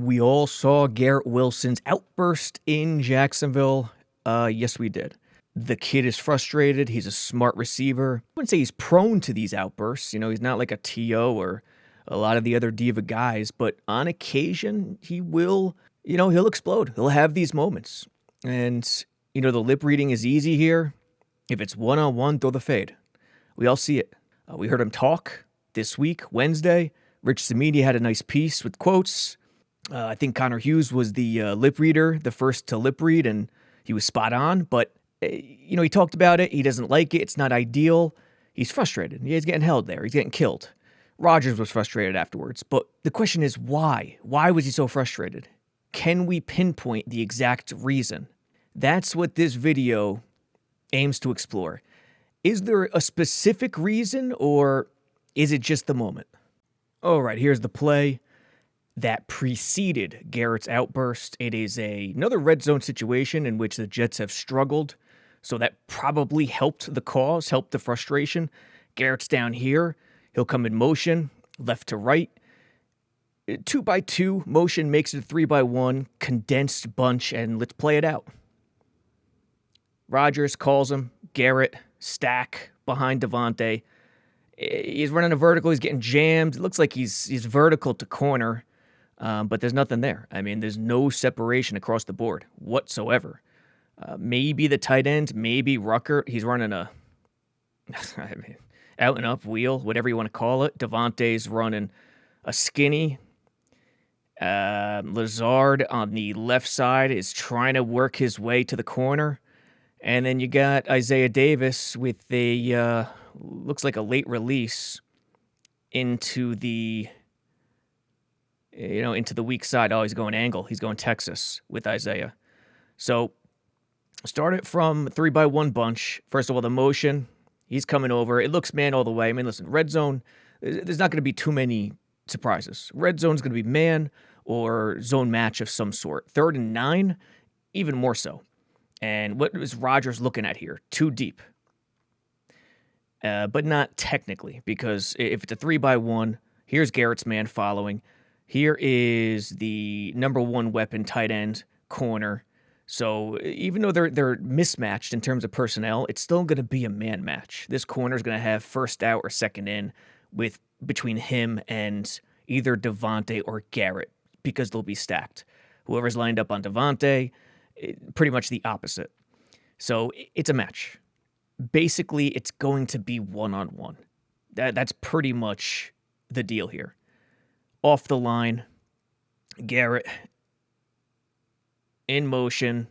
We all saw Garrett Wilson's outburst in Jacksonville. Yes, we did. The kid is frustrated. He's a smart receiver. I wouldn't say he's prone to these outbursts. He's not like a T.O. or a lot of the other diva guys, but on occasion, he will, he'll explode. He'll have these moments. And, the lip reading is easy here. If it's one-on-one, throw the fade. We all see it. We heard him talk this week, Wednesday. Rich Samedi had a nice piece with quotes. I think Connor Hughes was the lip reader, the first to lip read, and he was spot on. But, he talked about it. He doesn't like it. It's not ideal. He's frustrated. He's getting held there. He's getting killed. Rodgers was frustrated afterwards. But the question is why? Why was he so frustrated? Can we pinpoint the exact reason? That's what this video aims to explore. Is there a specific reason, or is it just the moment? All right, here's the play that preceded Garrett's outburst. It is another red zone situation in which the Jets have struggled, so that probably helped the cause, helped the frustration. Garrett's down here. He'll come in motion, left to right. 2x2 motion makes it a 3x1, condensed bunch, and let's play it out. Rodgers calls him. Garrett, stack behind Devontae. He's running a vertical. He's getting jammed. It looks like he's vertical to corner, but there's nothing there. There's no separation across the board whatsoever. Maybe the tight end, maybe Rucker. He's running a out and up wheel, whatever you want to call it. Devontae's running a skinny. Lazard on the left side is trying to work his way to the corner. And then you got Isaiah Davis with looks like a late release into the weak side. Oh, he's going angle. He's going Texas with Isaiah. So start it from 3x1 bunch. First of all, the motion. He's coming over. It looks man all the way. Listen, red zone, there's not going to be too many surprises. Red zone's going to be man or zone match of some sort. 3rd and 9, even more so. And what is Rodgers looking at here? Too deep. But not technically, because if it's a 3x1, here's Garrett's man following. Here is the number one weapon, tight end, corner. So even though they're mismatched in terms of personnel, it's still going to be a man match. This corner is going to have first out or second in between him and either Devontae or Garrett, because they'll be stacked. Whoever's lined up on Devontae, pretty much the opposite. So it's a match. Basically, it's going to be one-on-one. That's pretty much the deal here. Off the line, Garrett in motion.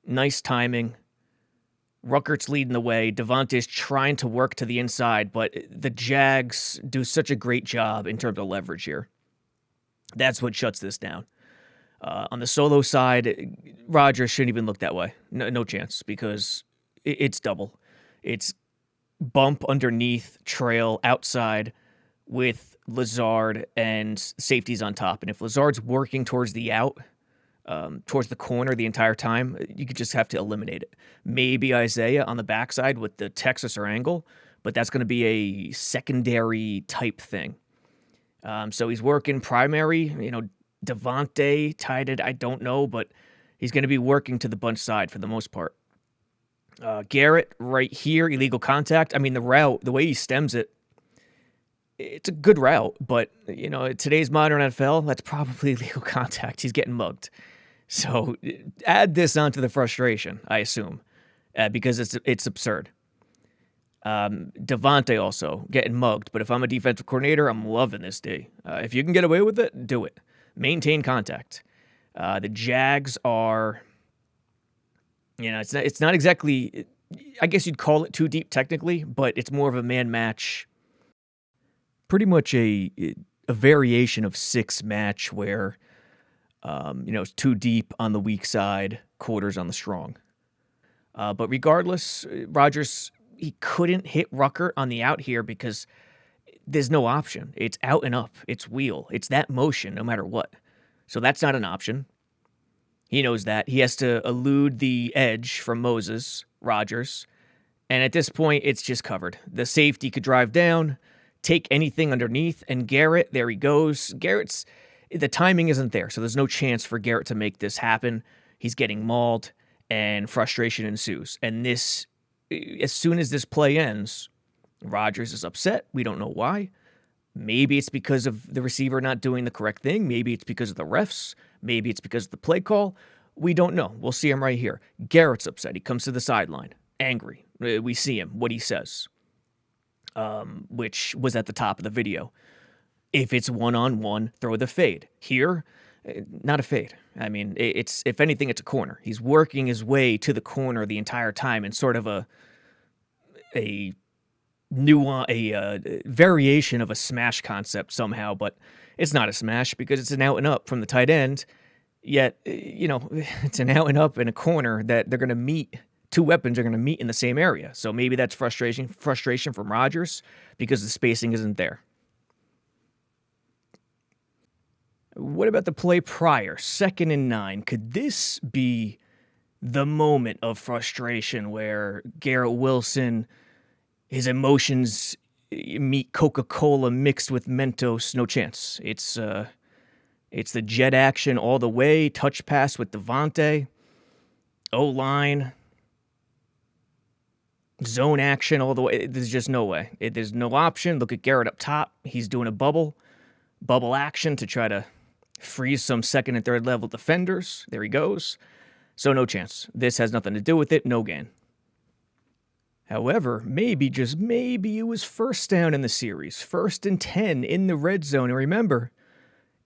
Nice timing. Ruckert's leading the way. Devontae's trying to work to the inside, but the Jags do such a great job in terms of leverage here. That's what shuts this down. On the solo side, Rodgers shouldn't even look that way. No chance, because it's double. It's bump underneath, trail outside with Lazard and safeties on top. And if Lazard's working towards the out, towards the corner the entire time, you could just have to eliminate it. Maybe Isaiah on the backside with the Texas or angle, but that's going to be a secondary type thing. So he's working primary, Devontae tied it, I don't know, but he's going to be working to the bunch side for the most part. Garrett right here, illegal contact. The route, the way he stems it, it's a good route, but, today's modern NFL, that's probably illegal contact. He's getting mugged. So add this onto the frustration, I assume, because it's absurd. Devontae also getting mugged, but if I'm a defensive coordinator, I'm loving this day. If you can get away with it, do it. Maintain contact. The Jags are, it's not exactly, I guess you'd call it too deep technically, but it's more of a man match. Pretty much a variation of 6 match where, it's too deep on the weak side, quarters on the strong. But regardless, Rodgers, he couldn't hit Rucker on the out here because there's no option. It's out and up. It's wheel. It's that motion no matter what. So that's not an option. He knows that. He has to elude the edge from Moses, Rodgers. And at this point, it's just covered. The safety could drive down, take anything underneath, and Garrett, there he goes. Garrett's, The timing isn't there, so there's no chance for Garrett to make this happen. He's getting mauled, and frustration ensues. And this, as soon as this play ends, Rodgers is upset. We don't know why. Maybe it's because of the receiver not doing the correct thing. Maybe it's because of the refs. Maybe it's because of the play call. We don't know. We'll see him right here. Garrett's upset. He comes to the sideline, angry. We see him, what he says, which was at the top of the video. If it's one-on-one, throw the fade. Here, not a fade. I mean, it's, if anything, it's a corner. He's working his way to the corner the entire time in sort of a variation of a smash concept somehow, but it's not a smash because it's an out and up from the tight end. Yet, it's an out and up in a corner that they're going to meet. Two weapons are going to meet in the same area. So maybe that's frustration from Rodgers because the spacing isn't there. What about the play prior? 2nd and 9. Could this be the moment of frustration where Garrett Wilson, his emotions meet Coca-Cola mixed with Mentos? No chance. It's the jet action all the way, touch pass with Devontae, O-line, zone action all the way. There's just no way. There's no option. Look at Garrett up top. He's doing a bubble action to try to freeze some 2nd and 3rd level defenders. There he goes. So no chance. This has nothing to do with it. No gain. However, maybe, just maybe, it was 1st down in the series. 1st and 10 in the red zone. And remember,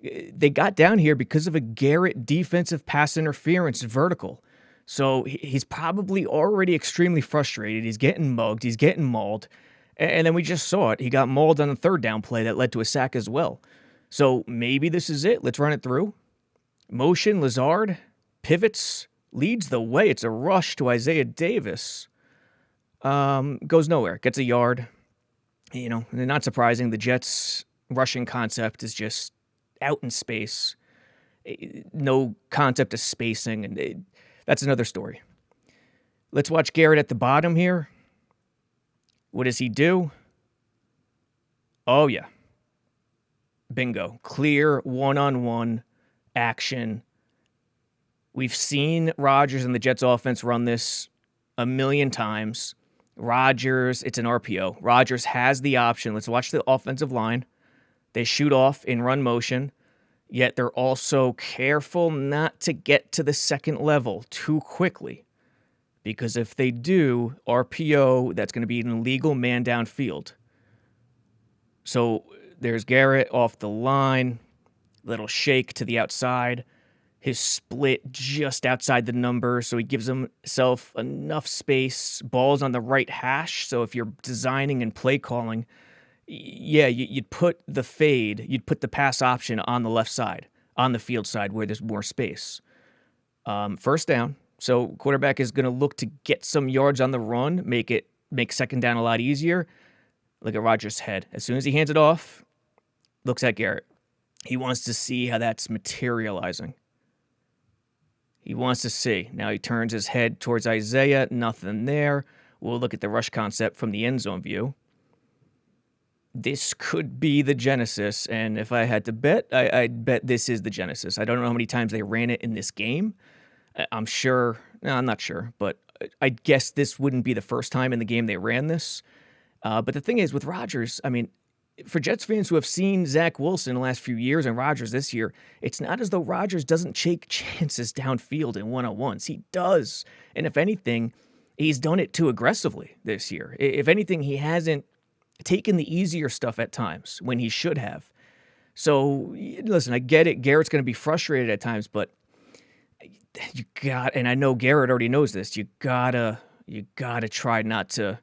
they got down here because of a Garrett defensive pass interference vertical. So he's probably already extremely frustrated. He's getting mugged. He's getting mauled. And then we just saw it. He got mauled on the 3rd down play that led to a sack as well. So maybe this is it. Let's run it through. Motion, Lazard, pivots, leads the way. It's a rush to Isaiah Davis. Goes nowhere. Gets a yard. Not surprising. The Jets' rushing concept is just out in space. No concept of spacing. And that's another story. Let's watch Garrett at the bottom here. What does he do? Oh, yeah. Bingo. Clear one-on-one action. We've seen Rodgers and the Jets offense run this a million times. Rodgers, it's an RPO. Rodgers has the option. Let's watch the offensive line. They shoot off in run motion, yet they're also careful not to get to the 2nd level too quickly. Because if they do, RPO, that's going to be an illegal man downfield. So there's Garrett off the line, little shake to the outside. His split just outside the number, so he gives himself enough space. Ball's on the right hash, so if you're designing and play calling, you'd put the fade, you'd put the pass option on the left side, on the field side where there's more space. 1st down, so quarterback is going to look to get some yards on the run, make 2nd down a lot easier. Look at Rodgers' head. As soon as he hands it off, looks at Garrett. He wants to see how that's materializing. He wants to see. Now he turns his head towards Isaiah. Nothing there. We'll look at the rush concept from the end zone view. This could be the genesis, and if I had to bet, I'd bet this is the genesis. I don't know how many times they ran it in this game. I'm not sure, but I'd guess this wouldn't be the first time in the game they ran this. But the thing is, with Rodgers, I mean, for Jets fans who have seen Zach Wilson in the last few years and Rodgers this year, it's not as though Rodgers doesn't take chances downfield in one-on-ones. He does. And if anything, he's done it too aggressively this year. If anything, he hasn't taken the easier stuff at times when he should have. So, listen, I get it. Garrett's going to be frustrated at times, but and I know Garrett already knows this, you gotta try not to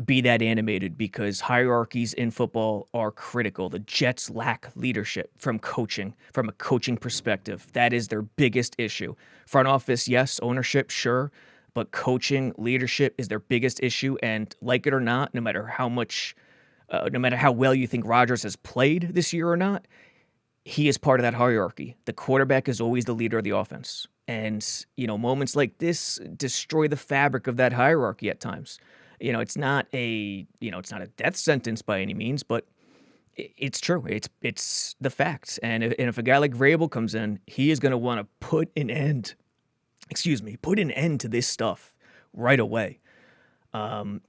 be that animated because hierarchies in football are critical. The Jets lack leadership from a coaching perspective. That is their biggest issue. Front office, yes. Ownership, sure. But coaching, leadership is their biggest issue. And like it or not, no matter how well you think Rodgers has played this year or not, he is part of that hierarchy. The quarterback is always the leader of the offense. And, moments like this destroy the fabric of that hierarchy at times. It's not a death sentence by any means, but It's true. It's the facts. And if a guy like Vrabel comes in, he is going to want to put an end to this stuff right away. All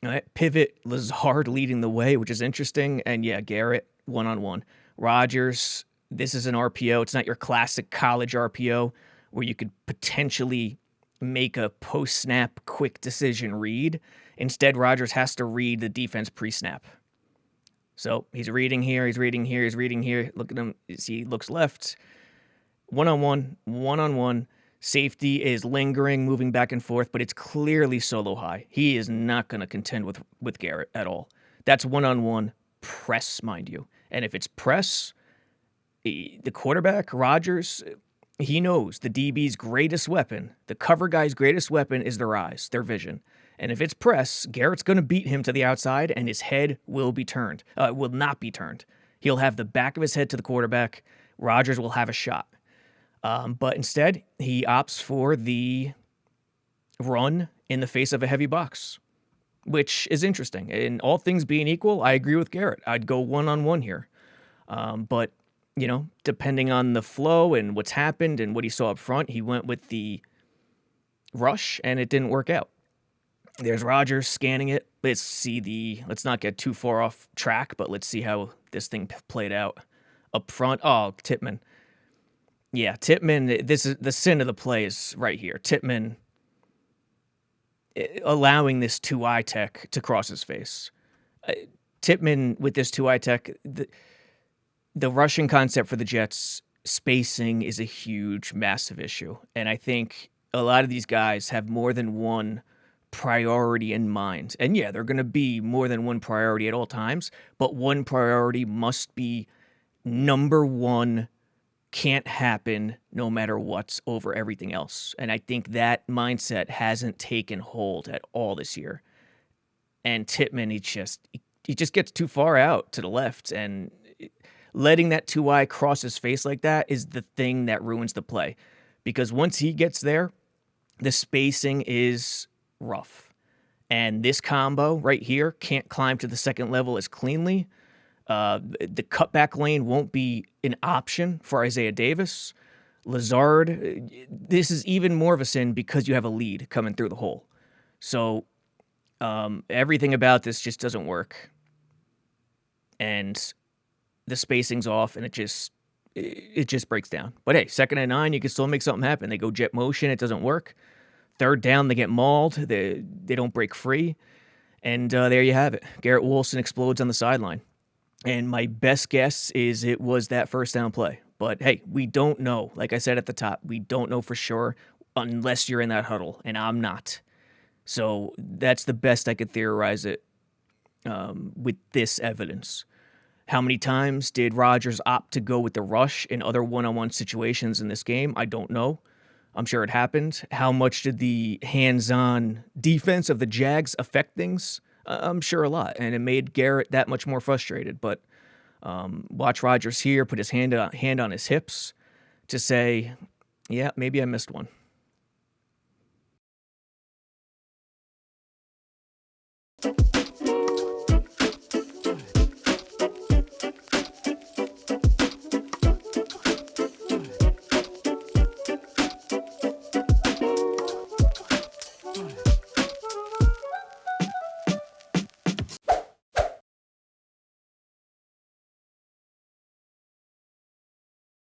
right, pivot, Lazard leading the way, which is interesting. And yeah, Garrett, one-on-one. Rodgers, this is an RPO. It's not your classic college RPO where you could potentially make a post-snap quick decision read. Instead, Rodgers has to read the defense pre-snap. So he's reading here, he's reading here, he's reading here. Look at him. He looks left. One-on-one. Safety is lingering, moving back and forth, but it's clearly solo high. He is not going to contend with Garrett at all. That's one-on-one press, mind you. And if it's press, the quarterback, Rodgers, he knows the DB's greatest weapon, the cover guy's greatest weapon is their eyes, their vision. And if it's press, Garrett's going to beat him to the outside, and his head will not be turned. He'll have the back of his head to the quarterback. Rodgers will have a shot. But instead, he opts for the run in the face of a heavy box, which is interesting. And all things being equal, I agree with Garrett. I'd go one-on-one here. But, depending on the flow and what's happened and what he saw up front, he went with the rush, and it didn't work out. There's Rodgers scanning it. Let's not get too far off track, but let's see how this thing played out up front. Oh, Tippmann. Yeah, Tippmann, this is the sin of the play is right here. Tippmann allowing this 2-eye tech to cross his face. Tippmann with this 2-eye tech, the rushing concept for the Jets, spacing is a huge, massive issue. And I think a lot of these guys have more than one priority in mind. And yeah, they're going to be more than one priority at all times, but one priority must be number one, can't happen no matter what's over everything else. And I think that mindset hasn't taken hold at all this year. And Tippmann, he just gets too far out to the left, and letting that 2-eye cross his face like that is the thing that ruins the play. Because once he gets there, the spacing is rough. And this combo right here can't climb to the second level as cleanly. The cutback lane won't be an option for Isaiah Davis. Lazard, this is even more of a sin because you have a lead coming through the hole. So everything about this just doesn't work. And the spacing's off, and it just breaks down. But hey, 2nd and 9, you can still make something happen. They go jet motion, it doesn't work. 3rd down, they get mauled. They don't break free. And there you have it. Garrett Wilson explodes on the sideline. And my best guess is it was that 1st down play. But hey, we don't know. Like I said at the top, we don't know for sure unless you're in that huddle, and I'm not. So that's the best I could theorize it with this evidence. How many times did Rodgers opt to go with the rush in other one-on-one situations in this game? I don't know. I'm sure it happened. How much did the hands-on defense of the Jags affect things? I'm sure a lot, and it made Garrett that much more frustrated. But watch Rodgers here put his hand on his hips to say, yeah, maybe I missed one.